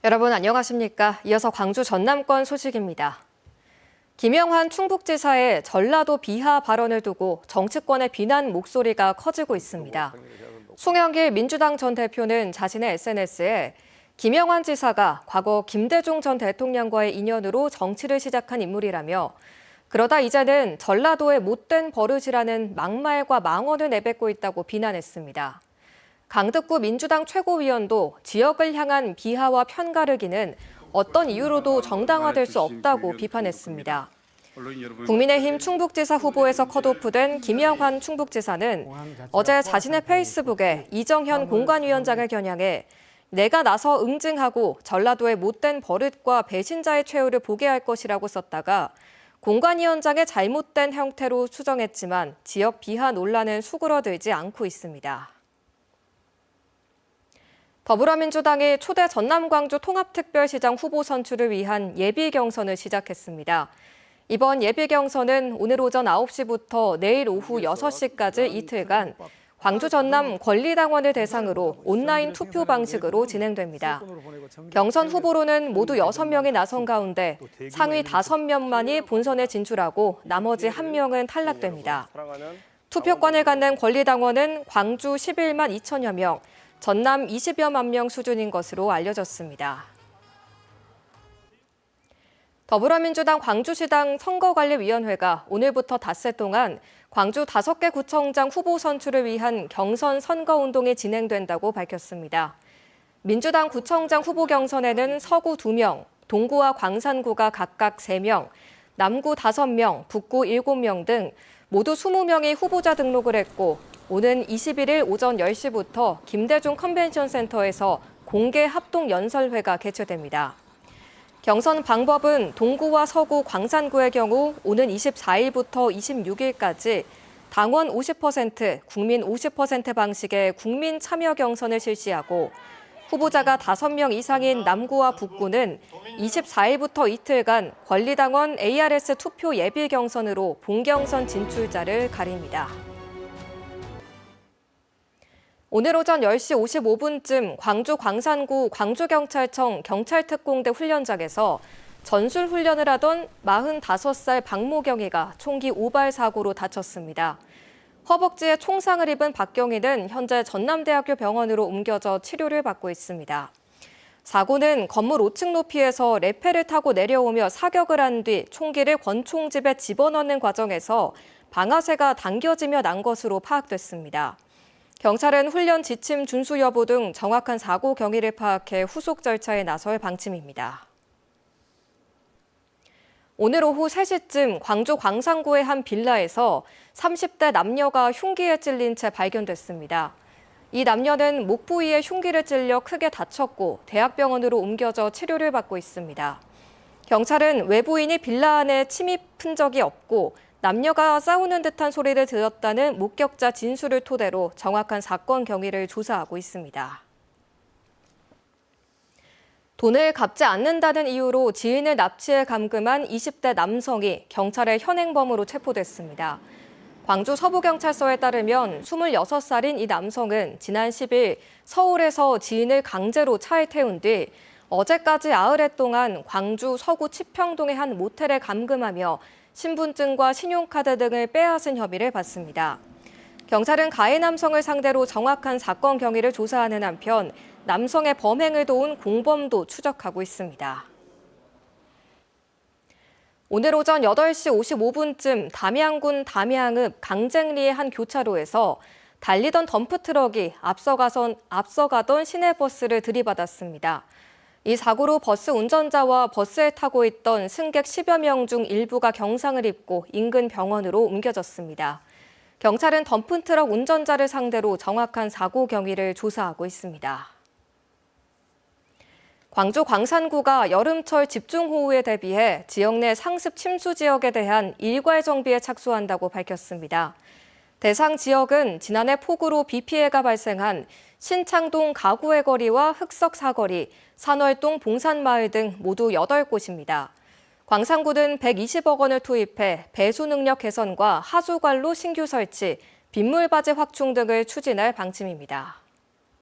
여러분 안녕하십니까? 이어서 광주 전남권 소식입니다. 김영환 충북지사의 전라도 비하 발언을 두고 정치권의 비난 목소리가 커지고 있습니다. 송영길 민주당 전 대표는 자신의 SNS에 김영환 지사가 과거 김대중 전 대통령과의 인연으로 정치를 시작한 인물이라며 그러다 이제는 전라도의 못된 버릇이라는 막말과 망언을 내뱉고 있다고 비난했습니다. 강득구 민주당 최고위원도 지역을 향한 비하와 편가르기는 어떤 이유로도 정당화될 수 없다고 비판했습니다. 국민의힘 충북지사 후보에서 컷오프된 김영환 충북지사는 어제 자신의 페이스북에 이정현 공관위원장을 겨냥해 내가 나서 응징하고 전라도의 못된 버릇과 배신자의 최후를 보게 할 것이라고 썼다가 공관위원장의 잘못된 형태로 수정했지만 지역 비하 논란은 수그러들지 않고 있습니다. 더불어민주당이 초대 전남 광주 통합특별시장 후보 선출을 위한 예비 경선을 시작했습니다. 이번 예비 경선은 오늘 오전 9시부터 내일 오후 6시까지 이틀간 광주 전남 권리당원을 대상으로 온라인 투표 방식으로 진행됩니다. 경선 후보로는 모두 6명이 나선 가운데 상위 5명만이 본선에 진출하고 나머지 1명은 탈락됩니다. 투표권을 갖는 권리당원은 광주 11만 2천여 명, 전남 20여만 명 수준인 것으로 알려졌습니다. 더불어민주당 광주시당 선거관리위원회가 오늘부터 닷새 동안 광주 5개 구청장 후보 선출을 위한 경선 선거운동이 진행된다고 밝혔습니다. 민주당 구청장 후보 경선에는 서구 2명, 동구와 광산구가 각각 3명, 남구 5명, 북구 7명 등 모두 20명이 후보자 등록을 했고 오는 21일 오전 10시부터 김대중 컨벤션 센터에서 공개 합동 연설회가 개최됩니다. 경선 방법은 동구와 서구 광산구의 경우 오는 24일부터 26일까지 당원 50%, 국민 50% 방식의 국민 참여 경선을 실시하고 후보자가 5명 이상인 남구와 북구는 24일부터 이틀간 권리당원 ARS 투표 예비 경선으로 본경선 진출자를 가립니다. 오늘 오전 10시 55분쯤 광주 광산구 광주경찰청 경찰특공대 훈련장에서 전술 훈련을 하던 45살 박모경이가 총기 오발 사고로 다쳤습니다. 허벅지에 총상을 입은 박경이는 현재 전남대학교 병원으로 옮겨져 치료를 받고 있습니다. 사고는 건물 5층 높이에서 레페를 타고 내려오며 사격을 한 뒤 총기를 권총집에 집어넣는 과정에서 방아쇠가 당겨지며 난 것으로 파악됐습니다. 경찰은 훈련 지침 준수 여부 등 정확한 사고 경위를 파악해 후속 절차에 나설 방침입니다. 오늘 오후 3시쯤 광주 광산구의 한 빌라에서 30대 남녀가 흉기에 찔린 채 발견됐습니다. 이 남녀는 목 부위에 흉기를 찔려 크게 다쳤고 대학병원으로 옮겨져 치료를 받고 있습니다. 경찰은 외부인이 빌라 안에 침입한 적이 없고 남녀가 싸우는 듯한 소리를 들었다는 목격자 진술을 토대로 정확한 사건 경위를 조사하고 있습니다. 돈을 갚지 않는다는 이유로 지인을 납치해 감금한 20대 남성이 경찰의 현행범으로 체포됐습니다. 광주 서부경찰서에 따르면 26살인 이 남성은 지난 10일 서울에서 지인을 강제로 차에 태운 뒤 어제까지 4일 동안 광주 서구 치평동의 한 모텔에 감금하며 신분증과 신용카드 등을 빼앗은 혐의를 받습니다. 경찰은 가해 남성을 상대로 정확한 사건 경위를 조사하는 한편 남성의 범행을 도운 공범도 추적하고 있습니다. 오늘 오전 8시 55분쯤 담양군 담양읍 강쟁리의 한 교차로에서 달리던 덤프트럭이 앞서가던 시내버스를 들이받았습니다. 이 사고로 버스 운전자와 버스에 타고 있던 승객 10여 명 중 일부가 경상을 입고 인근 병원으로 옮겨졌습니다. 경찰은 덤프트럭 운전자를 상대로 정확한 사고 경위를 조사하고 있습니다. 광주 광산구가 여름철 집중호우에 대비해 지역 내 상습 침수 지역에 대한 일괄 정비에 착수한다고 밝혔습니다. 대상 지역은 지난해 폭우로 비 피해가 발생한 신창동 가구의 거리와 흑석 사거리, 산월동 봉산마을 등 모두 8곳입니다. 광산구는 120억 원을 투입해 배수 능력 개선과 하수관로 신규 설치, 빗물바지 확충 등을 추진할 방침입니다.